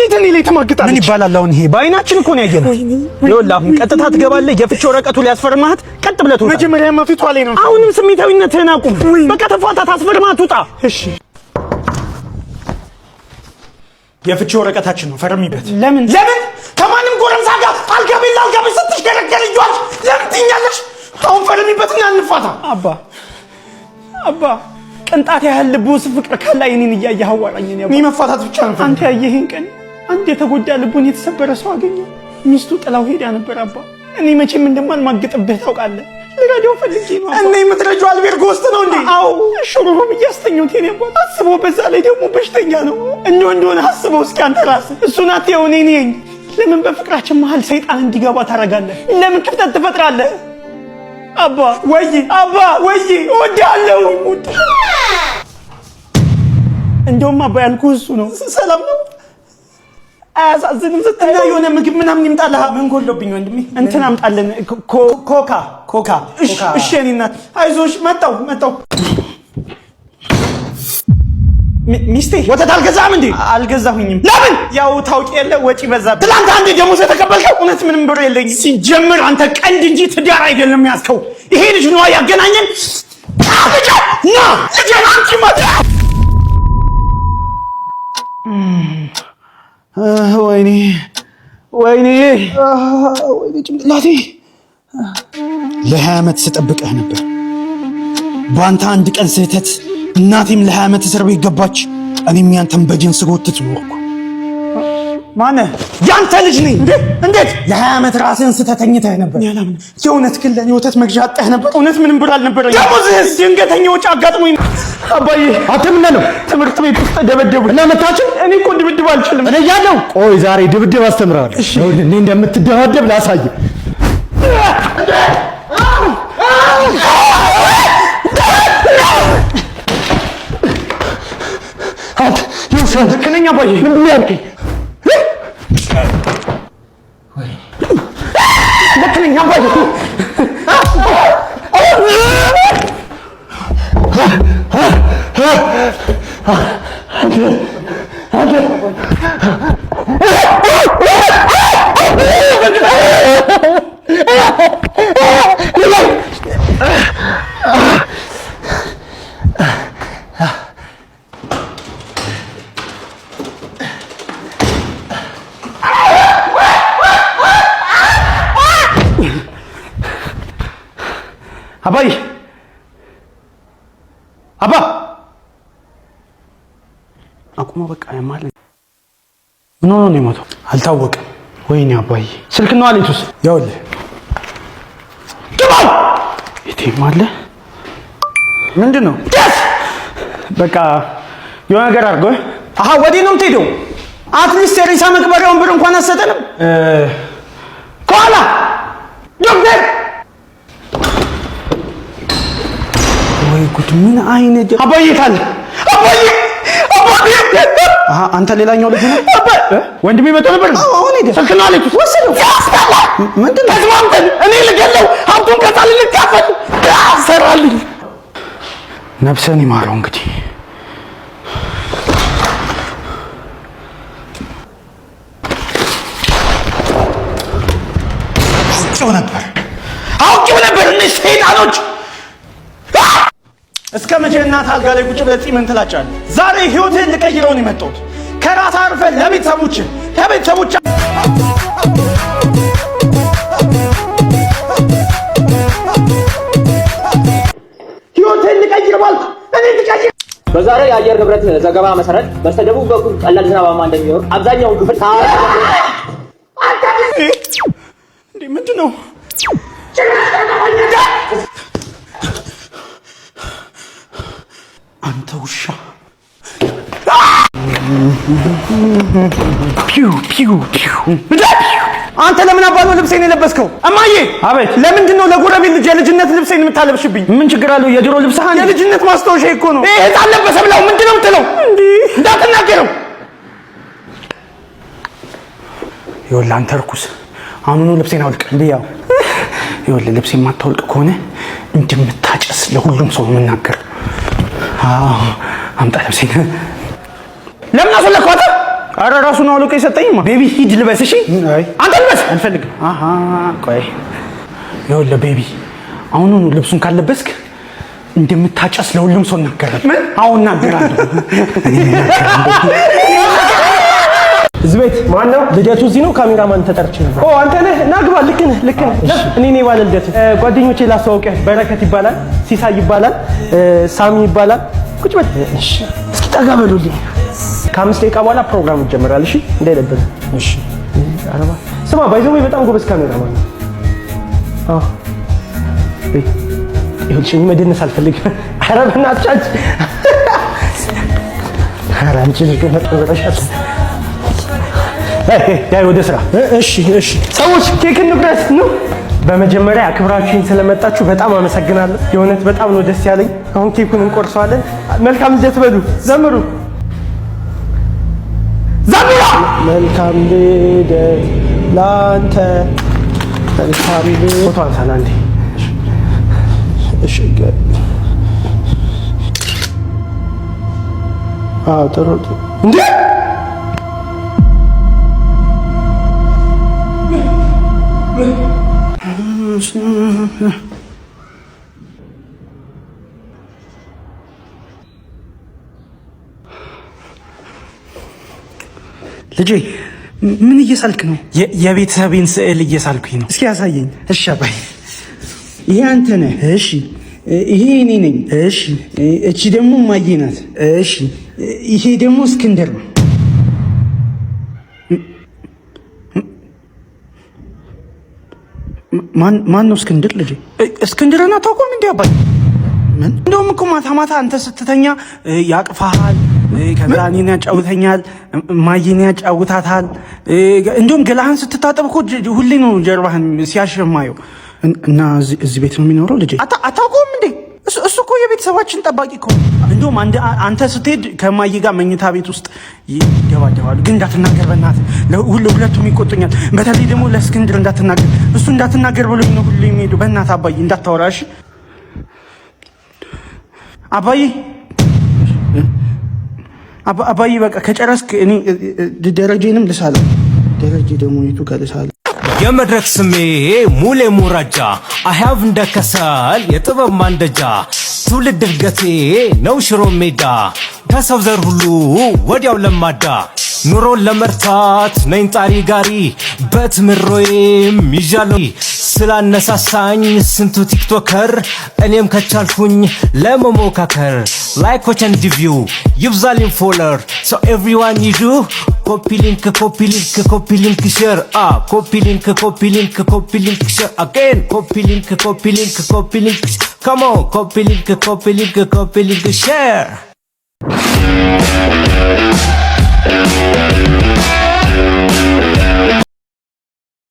እንዴት እኔ ላይ ተማግጣለች? ምን ይባላል አሁን ይሄ? በአይናችን እኮ ነው ያየነው። ይኸውልህ አሁን ቀጥታ ትገባለህ። የፍቺ ወረቀቱ ሊያስፈርማት ቀጥ ብለህ ትወጣለህ። መጀመሪያማ ፊቷ ላይ ነው። አሁንም ስሜታዊነትህን አቁም። በቃ ተፋታት፣ አስፈርማት፣ ውጣ። እሺ የፍቺ ወረቀታችን ነው፣ ፈርሚበት። ለምን ከማንም ጎረምሳ ጋር አልጋቤላ ስትሽከረከር ይዟል። ለምን ትይኛለሽ? አሁን ፈርሚበትና እንፋታ። አባ ቅንጣት ያህል ልብ ውስጥ ፍቅር ካለ እኔን እያየህ አዋራኝ ነው። እኔ መፋታት ብቻ ነው። አንተ ያየህን ቀን አንድ የተጎዳ ልቡን የተሰበረ ሰው አገኘ። ሚስቱ ጥላው ሄዳ ነበር። አባ እኔ መቼም እንደማልማግጥብህ ታውቃለህ። ልረዳው ፈልጌ ነው። እኔ የምትረጂው አልቤርጎ ውስጥ ነው እንዴ? አዎ ሽሩሩ ብያስተኛውት የኔ አባ አስበው። በዛ ላይ ደግሞ በሽተኛ ነው። እንደሆነ አስበው እስኪ አንተ ራስህ። እሱን አትየው እኔ ነኝ። ለምን በፍቅራችን መሀል ሰይጣን እንዲገባ ታረጋለህ? ለምን ክፍተት ትፈጥራለህ? አባ ወይ እወድሃለሁ። እንደውም አባ ያልኩህ እሱ ነው። ሰላም ነው? አያሳዝንም? ስትላ የሆነ ምግብ ምናምን ይምጣልህ። ምን ጎሎብኝ ወንድሜ? እንትን አምጣልን። ኮካ። እሺ የኔ እናት አይዞሽ። መጣው። ሚስቴ ወተት አልገዛህም እንዴ? አልገዛሁኝም። ለምን? ያው ታውቂ የለ ወጪ በዛብኝ። ትላንት አንዴ ደሞዝ የተቀበልከው? እውነት ምንም ብር የለኝም። ሲጀምር አንተ ቀንድ እንጂ ትዳር አይደለም ያዝከው። ይሄ ልጅ ነው ያገናኘን። አንቺ ማታ ወይኔ ጭንቅላቴ። ለ20 ዓመት ስጠብቅህ ነበር። በአንተ አንድ ቀን ስህተት እናቴም ለ20 ዓመት እስር ቤት ገባች። እኔም ያንተን በጅን ስጎትት ኖርኩ። ማነህ? ያንተ ልጅ ነኝ። እንዴት ለ20 ዓመት ራስህን ስተተኝተህ ነበር? የእውነት ግን ለኔ ወተት መግዣ አጣህ ነበር? እውነት ምንም ብር አልነበረኝ። ደሞዝህስ? ድንገተኛ ወጪ አጋጥሞኝ። አባዬ አንተ ምን ነው? ትምህርት ቤት ውስጥ ደበደቡ እና መታችሁ? እኔ እኮ ድብድብ አልችልም። እኔ እያለሁ ቆይ ዛሬ ድብድብ አስተምራለሁ። እኔ እንደምትደባደብ ላሳየ። ልክነኛ አባዬ ምን ያርከኝ? ልክነኛ አባዬ አባ አቁሞ በቃ ያማል። ምን ሆኖ ነው የሞተው? አልታወቀም። ወይኔ አባዬ ስልክ ነው አለቱስ? ያውልህ ግባው። የቴም አለ ምንድን ነው? በቃ የሆነ ነገር አድርገው። ወዴት ነው የምትሄደው? አትሊስት የሬሳ መቅበሪያውን ብር እንኳን አሰጠንም። ከኋላ ዶክተር። ወይ ጉድ! ምን አይነት አባዬ ካለ አባዬ አንተ ሌላኛው ልጅ ነህ? ወንድሜ መጥቶ ነበር። አሁን ሄደ። ስልክ ነው አለቱስ? ወሰደው። ምንድን ነው? ተስማምተን እኔ ልገለው ሀብቱን ከሳል ልካፈል ሰራልኝ። ነፍሰን ይማረው እንግዲህ። አውቄው ነበር እነዚህ ሰይጣኖች። እስከ መቼ እናት አልጋ ላይ ቁጭ ብለህ ፂምን ትላጫለህ? ዛሬ ህይወትህን ልቀይረው ነው የመጣሁት። ከራስ አርፈህ ለቤተሰቦችህ ከቤተሰቦች ህይወትህን ልቀይር ባልኩ እኔ ልቀይር። በዛሬ የአየር ንብረት ዘገባ መሰረት በስተደቡብ በኩል ቀላል ዝናባማ እንደሚሆን አብዛኛው ክፍል እንዴ ምንድን ነው? አንተ ውሻ! አንተ ለምን አባለው ልብሴን የለበስከው? እማዬ! አቤት። ለምንድን ነው ለጎረቤት ልጅ የልጅነት ልብሴን የምታለብሽብኝ? ምን ችግር አለው? የድሮ ልብስህ የልጅነት ማስታወሻ እኮ ነው። ይሄ ህፃን ለበሰ ብለው ምንድን ነው የምትለው? እንዳትናገረው። ይኸውልህ አንተ ርኩስ፣ አሁኑኑ ልብሴን አውልቅ። እንዲያው ይኸውልህ ልብሴን የማታወልቅ ከሆነ እንደምታጨስ ለሁሉም ሰው የምናገር። አምጣ ልብሴን። ለምን አስወለድከው? ኧረ ራሱ ነው አውልቆ የሰጠኝማ። ቤቢ ሂድ ልበስ። እሺ አንተ ልበስ። አልፈልግም። ቆይ ይኸውልህ ቤቢ፣ አሁኑኑ ልብሱን ካለበስክ እንደምታጨስ ለሁሉም ሰው እናገራለሁ። ምን? አሁን እናገራለሁ። እዚህ ቤት ማን ነው? ልደቱ እዚህ ነው። ካሜራማን ተጠርቼ ነበር። አንተ ነህ? ና ግባ። ልክ ነህ። እኔ ነኝ ባለ ልደቱ። ጓደኞቼ ላስተዋውቅህ። በረከት ይባላል፣ ሲሳይ ይባላል፣ ሳሚ ይባላል። ቁጭ በል እሺ። እስኪ ጠጋ በሉልኝ። ከ5 ደቂቃ በኋላ ፕሮግራም ይጀምራል። እሺ እንዳይለብህ። እሺ አረባ ስማ፣ ባይዘው በጣም ጎበዝ ካሜራማን ነው። ይኸውልሽ መደነስ አልፈልግም። ኧረ በእናትሽ አንቺ ኧረ አንቺ ልጅ መጥበረሻት ዳይ ወደ ስራ። እሺ ሰዎች ኬክ እንቁረስ ነው። በመጀመሪያ አክብራችሁኝ ስለመጣችሁ በጣም አመሰግናለሁ። የእውነት በጣም ነው ደስ ያለኝ። አሁን ኬኩን እንቆርሰዋለን። መልካም ልደት በሉ። ዘምሩ። መልካም ልደት ላንተ። መልካም ልደት። ፎቶ አንሳና እንዴ። እሺ ጥሩ እንዴ ልጄ ምን እየሳልክ ነው? የቤተሰቤን ስዕል እየሳልኩኝ ነው። እስኪ ያሳየኝ። እሺ አባይ፣ ይሄ አንተ ነህ። እሺ ይሄ እኔ ነኝ። እሺ እቺ ደግሞ ማዬ ናት። እሺ ይሄ ደግሞ እስክንድር ነው። ማን ነው እስክንድር? ልጄ እስክንድርን አታውቀውም እንዴ አባይ? ምን እንደውም እኮ ማታ ማታ አንተ ስትተኛ ያቅፋሃል፣ ከዛ እኔን ያጫውተኛል፣ ማዬን ያጫውታታል። እንደውም ገላህን ስትታጠብ እኮ ሁሌ ነው ጀርባህን ሲያሸማየው። እና እዚህ ቤት ነው የሚኖረው ልጄ? አታውቀውም እንዴ? እሱ እኮ የቤተሰባችን ጠባቂ እኮ። እንደውም አንተ ስትሄድ ከማዬ ጋር መኝታ ቤት ውስጥ ይደባደባሉ። ግን እንዳትናገር በእናትህ፣ ሁለቱም ይቆጡኛል። በተለይ ደግሞ ለእስክንድር እንዳትናገር፣ እሱ እንዳትናገር ብሎኝ ነው ሁሌ የሚሄዱ። በእናትህ አባዬ እንዳታወራ እሺ? አባዬ በቃ ከጨረስክ እኔ ደረጀንም ልሳለሁ። ደረጀ ደግሞ የቱ ጋር ልሳለሁ? የመድረክ ስሜ ሙሌ ሙራጃ አሃቭ እንደከሰል የጥበብ ማንደጃ ትውልድ እድገቴ ነው ሽሮ ሜዳ ከሰው ዘር ሁሉ ወዲያው ለማዳ ኑሮን ለመርታት ነኝ ጣሪ ጋሪ በትምሮዬም ይዣለሁ ስላነሳሳኝ ስንቱ ቲክቶከር እኔም ከቻልኩኝ ለመሞካከር ላይኮች ኤንድ ቪው ይብዛልኝ ፎሎወር ሶ ኤቭሪዋን ዩ ዱ ኮፒ ሊንክ ሼር ኮፒ ሊንክ ሼር አጌን ኮፒ ሊንክ come on copy link share